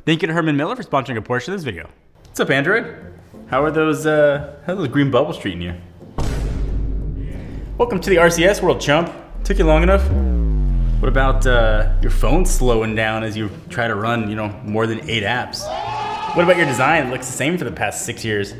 Thank you to Herman Miller for sponsoring a portion of this video. What's up, Android? How's those green bubbles treating you? Welcome to the RCS world, chump. Took you long enough? What about your phone slowing down as you try to run, more than 8 apps? What about your design? It looks the same for the past 6 years.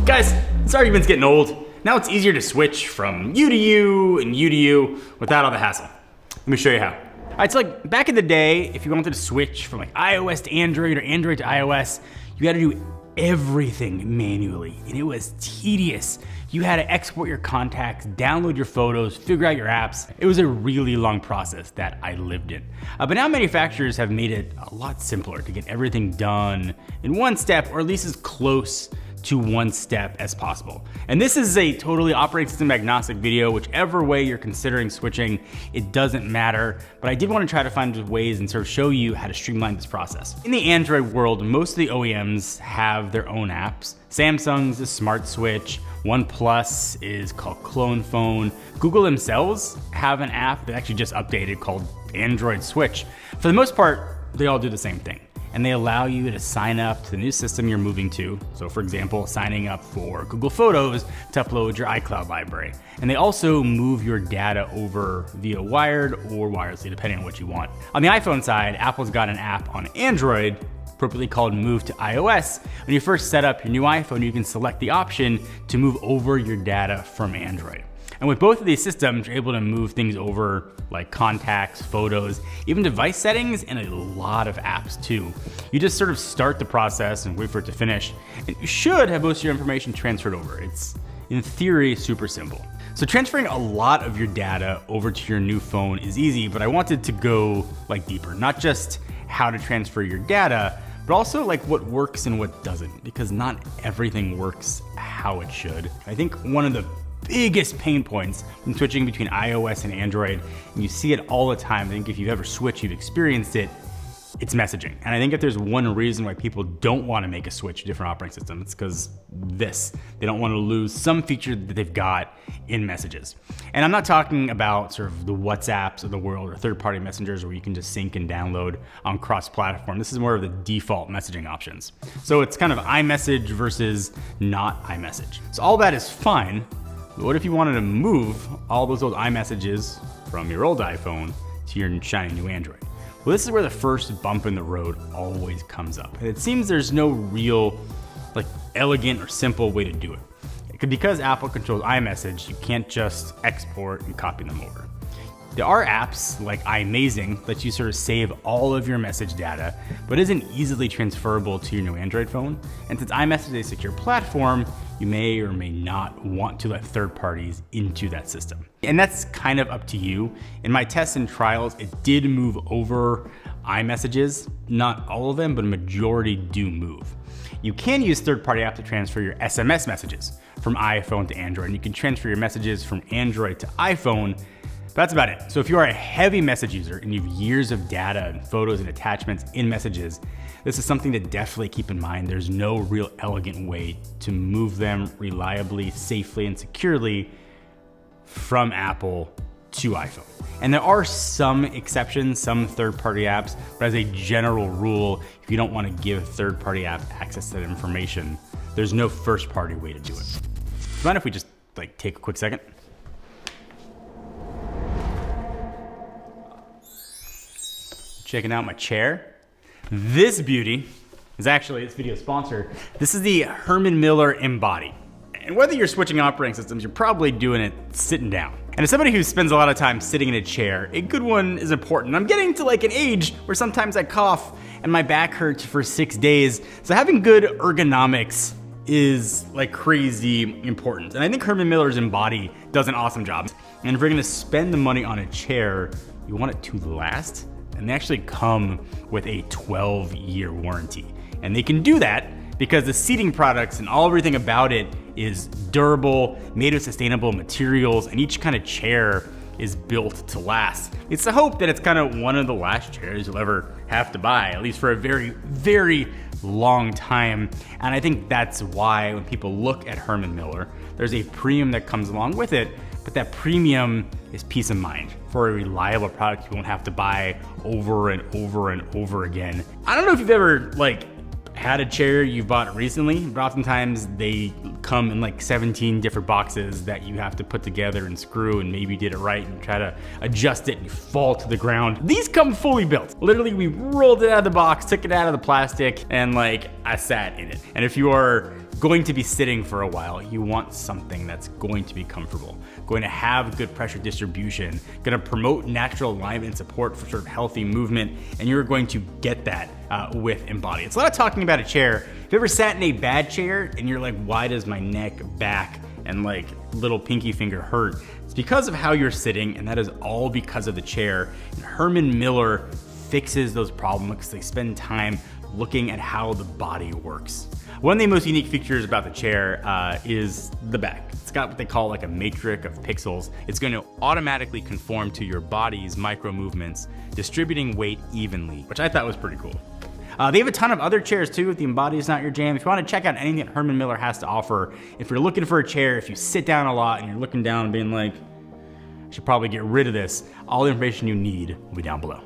Guys, this argument's getting old. Now it's easier to switch from you to you and you to you without all the hassle. Let me show you how. All right, so like back in the day, if you wanted to switch from like iOS to Android or Android to iOS, you had to do everything manually, and it was tedious. You had to export your contacts, download your photos, figure out your apps. It was a really long process that I lived in. But now manufacturers have made it a lot simpler to get everything done in one step, or at least as close to one step as possible. And this is a totally operating system agnostic video. Whichever way you're considering switching, it doesn't matter. But I did want to try to find ways and sort of show you how to streamline this process. In the Android world, most of the OEMs have their own apps. Samsung's is Smart Switch, OnePlus is called Clone Phone. Google themselves have an app that actually just updated called Android Switch. For the most part, they all do the same thing. And they allow you to sign up to the new system you're moving to. So for example, signing up for Google Photos to upload your iCloud library. And they also move your data over via wired or wirelessly, depending on what you want. On the iPhone side, Apple's got an app on Android, appropriately called Move to iOS. When you first set up your new iPhone, you can select the option to move over your data from Android. And with both of these systems, you're able to move things over like contacts, photos, even device settings, and a lot of apps too. You just sort of start the process and wait for it to finish, and you should have most of your information transferred over. It's, in theory, super simple. So transferring a lot of your data over to your new phone is easy, but I wanted to go like deeper, not just how to transfer your data, but also like what works and what doesn't, because not everything works how it should. I think one of the biggest pain points when switching between iOS and Android, and you see it all the time, I think if you've ever switched, you've experienced it, it's messaging. And I think if there's one reason why people don't want to make a switch to different operating systems, it's because they don't want to lose some feature that they've got in messages. And I'm not talking about sort of the WhatsApps of the world or third-party messengers where you can just sync and download on cross-platform. This is more of the default messaging options. So it's kind of iMessage versus not iMessage. So all that is fine. But what if you wanted to move all those old iMessages from your old iPhone to your shiny new Android? Well, this is where the first bump in the road always comes up. And it seems there's no real elegant or simple way to do it. Because Apple controls iMessage, you can't just export and copy them over. There are apps like iMazing that you sort of save all of your message data, but isn't easily transferable to your new Android phone. And since iMessage is a secure platform, you may or may not want to let third parties into that system. And that's kind of up to you. In my tests and trials, it did move over iMessages. Not all of them, but a majority do move. You can use third-party apps to transfer your SMS messages from iPhone to Android. And you can transfer your messages from Android to iPhone. But that's about it. So if you are a heavy message user and you have years of data and photos and attachments in messages, this is something to definitely keep in mind. There's no real elegant way to move them reliably, safely, and securely from Apple to iPhone. And there are some exceptions, some third-party apps, but as a general rule, if you don't want to give third-party apps access to that information, there's no first-party way to do it. Mind if we just take a quick second? Checking out my chair. This beauty is actually this video's sponsor. This is the Herman Miller Embody. And whether you're switching operating systems, you're probably doing it sitting down. And as somebody who spends a lot of time sitting in a chair, a good one is important. I'm getting to an age where sometimes I cough and my back hurts for 6 days. So having good ergonomics is crazy important. And I think Herman Miller's Embody does an awesome job. And if you're gonna spend the money on a chair, you want it to last. And they actually come with a 12-year warranty. And they can do that because the seating products and everything about it is durable, made of sustainable materials, and each kind of chair is built to last. It's the hope that it's kind of one of the last chairs you'll ever have to buy, at least for a very, very long time. And I think that's why when people look at Herman Miller, there's a premium that comes along with it. But but that premium is peace of mind. For a reliable product you won't have to buy over and over and over again. I don't know if you've ever had a chair you bought recently, but oftentimes they come in 17 different boxes that you have to put together and screw, and maybe you did it right and try to adjust it and you fall to the ground. These come fully built. Literally, we rolled it out of the box, took it out of the plastic, and I sat in it. And if you are going to be sitting for a while, you want something that's going to be comfortable, going to have good pressure distribution, going to promote natural alignment and support for sort of healthy movement, and you're going to get that with Embody. It's a lot of talking about a chair. If you ever sat in a bad chair and you're like, why does my neck, back, and little pinky finger hurt? It's because of how you're sitting, and that is all because of the chair. And Herman Miller fixes those problems because they spend time looking at how the body works. One of the most unique features about the chair is the back. It's got what they call a matrix of pixels. It's going to automatically conform to your body's micro movements, distributing weight evenly, which I thought was pretty cool. They have a ton of other chairs too. If the Embody is not your jam, if you want to check out anything that Herman Miller has to offer, if you're looking for a chair, if you sit down a lot and you're looking down and being like, I should probably get rid of this, all the information you need will be down below.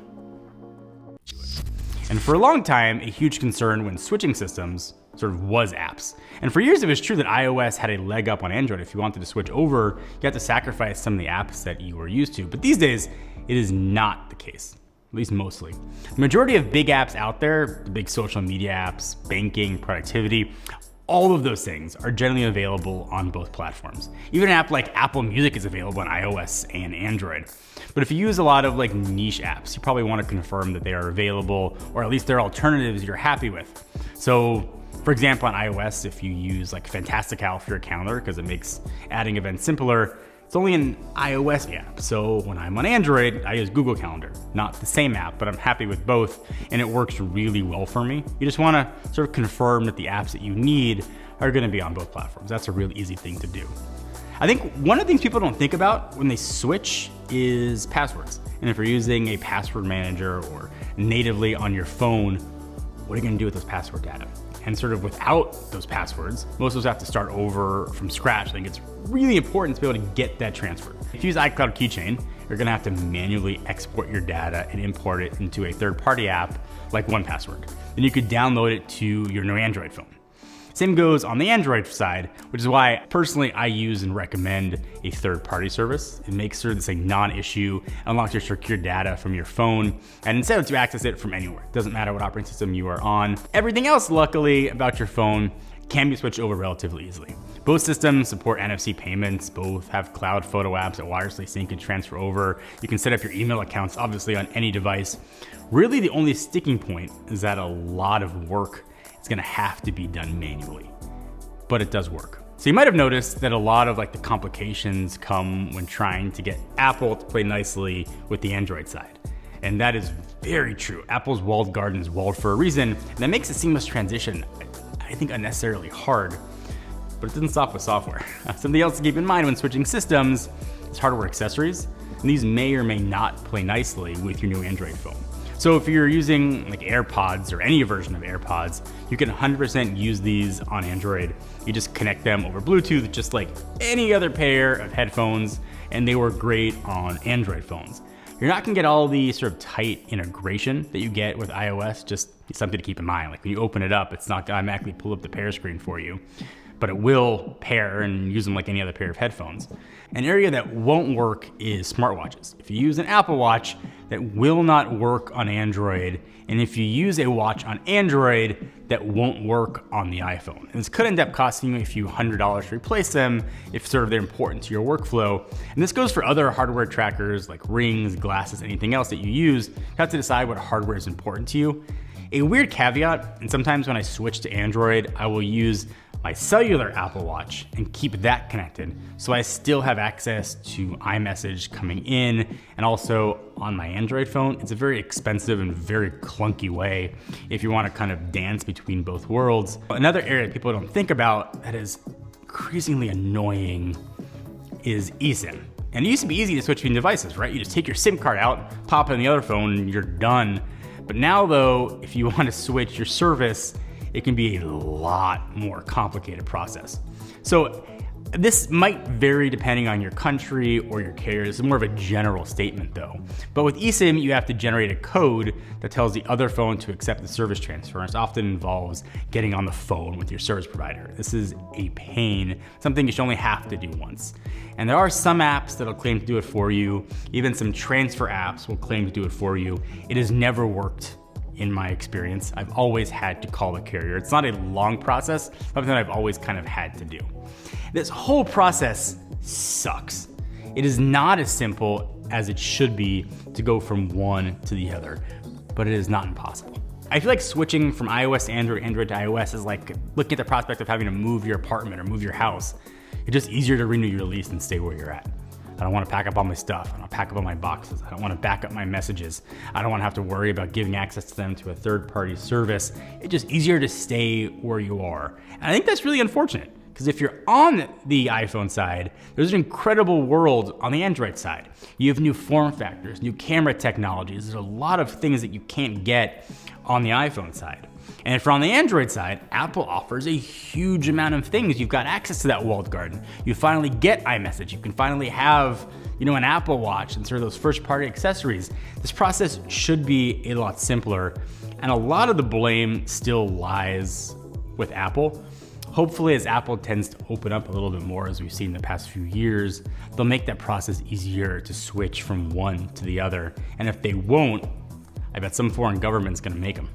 And for a long time, a huge concern when switching systems sort of was apps. And for years it was true that iOS had a leg up on Android. If you wanted to switch over, you had to sacrifice some of the apps that you were used to. But these days, it is not the case, at least mostly. The majority of big apps out there, the big social media apps, banking, productivity, all of those things are generally available on both platforms. Even an app like Apple Music is available on iOS and Android. But if you use a lot of niche apps, you probably want to confirm that they are available, or at least they're alternatives you're happy with. So for example, on iOS, if you use Fantastical for your calendar, because it makes adding events simpler, it's only an iOS app. So when I'm on Android, I use Google Calendar. Not the same app, but I'm happy with both, and it works really well for me. You just want to sort of confirm that the apps that you need are going to be on both platforms. That's a really easy thing to do. I think one of the things people don't think about when they switch is passwords. And if you're using a password manager or natively on your phone, what are you going to do with those password data? And sort of without those passwords, most of us have to start over from scratch. I think it's really important to be able to get that transferred. If you use iCloud Keychain, you're gonna have to manually export your data and import it into a third-party app like 1Password. Then you could download it to your new Android phone. Same goes on the Android side, which is why personally I use and recommend a third-party service. It makes sure it's a non-issue, unlocks your secure data from your phone, and instead lets you access it from anywhere. It doesn't matter what operating system you are on. Everything else, luckily, about your phone can be switched over relatively easily. Both systems support NFC payments, both have cloud photo apps that wirelessly sync and transfer over. You can set up your email accounts, obviously, on any device. Really, the only sticking point is that a lot of work is gonna have to be done manually, but it does work. So you might have noticed that a lot of the complications come when trying to get Apple to play nicely with the Android side. And that is very true. Apple's walled garden is walled for a reason, and that makes a seamless transition, I think, unnecessarily hard, but it doesn't stop with software. Something else to keep in mind when switching systems is hardware accessories, and these may or may not play nicely with your new Android phone. So if you're using AirPods or any version of AirPods, you can 100% use these on Android. You just connect them over Bluetooth, just like any other pair of headphones, and they work great on Android phones. You're not gonna get all the sort of tight integration that you get with iOS, just something to keep in mind. When you open it up, it's not gonna automatically pull up the pair screen for you, but it will pair and use them like any other pair of headphones. An area that won't work is smartwatches. If you use an Apple Watch, that will not work on Android. And if you use a watch on Android, that won't work on the iPhone. And this could end up costing you a few $100s to replace them if sort of they're important to your workflow. And this goes for other hardware trackers like rings, glasses, anything else that you use. You have to decide what hardware is important to you. A weird caveat, and sometimes when I switch to Android, I will use my cellular Apple Watch and keep that connected, so I still have access to iMessage coming in, and also on my Android phone. It's a very expensive and very clunky way if you want to kind of dance between both worlds. Another area people don't think about that is increasingly annoying is eSIM. And it used to be easy to switch between devices, right? You just take your SIM card out, pop it in the other phone, and you're done. But now though, if you want to switch your service, it can be a lot more complicated process. So This might vary depending on your country or your carrier. This is more of a general statement though. But with eSIM, you have to generate a code that tells the other phone to accept the service transfer. And it often involves getting on the phone with your service provider. This is a pain, something you should only have to do once. And there are some apps that'll claim to do it for you. Even some transfer apps will claim to do it for you. It has never worked in my experience. I've always had to call the carrier. It's not a long process, something that I've always kind of had to do. This whole process sucks. It is not as simple as it should be to go from one to the other, but it is not impossible. I feel like switching from iOS to Android, Android to iOS is like looking at the prospect of having to move your apartment or move your house. It's just easier to renew your lease and stay where you're at. I don't want to pack up all my stuff. I don't want to pack up all my boxes. I don't want to back up my messages. I don't want to have to worry about giving access to them to a third-party service. It's just easier to stay where you are. And I think that's really unfortunate, because if you're on the iPhone side, there's an incredible world on the Android side. You have new form factors, new camera technologies. There's a lot of things that you can't get on the iPhone side. And if you're on the Android side, Apple offers a huge amount of things. You've got access to that walled garden. You finally get iMessage. You can finally have, an Apple Watch and sort of those first-party accessories. This process should be a lot simpler, and a lot of the blame still lies with Apple. Hopefully, as Apple tends to open up a little bit more, as we've seen the past few years, they'll make that process easier to switch from one to the other. And if they won't, I bet some foreign government's gonna make them.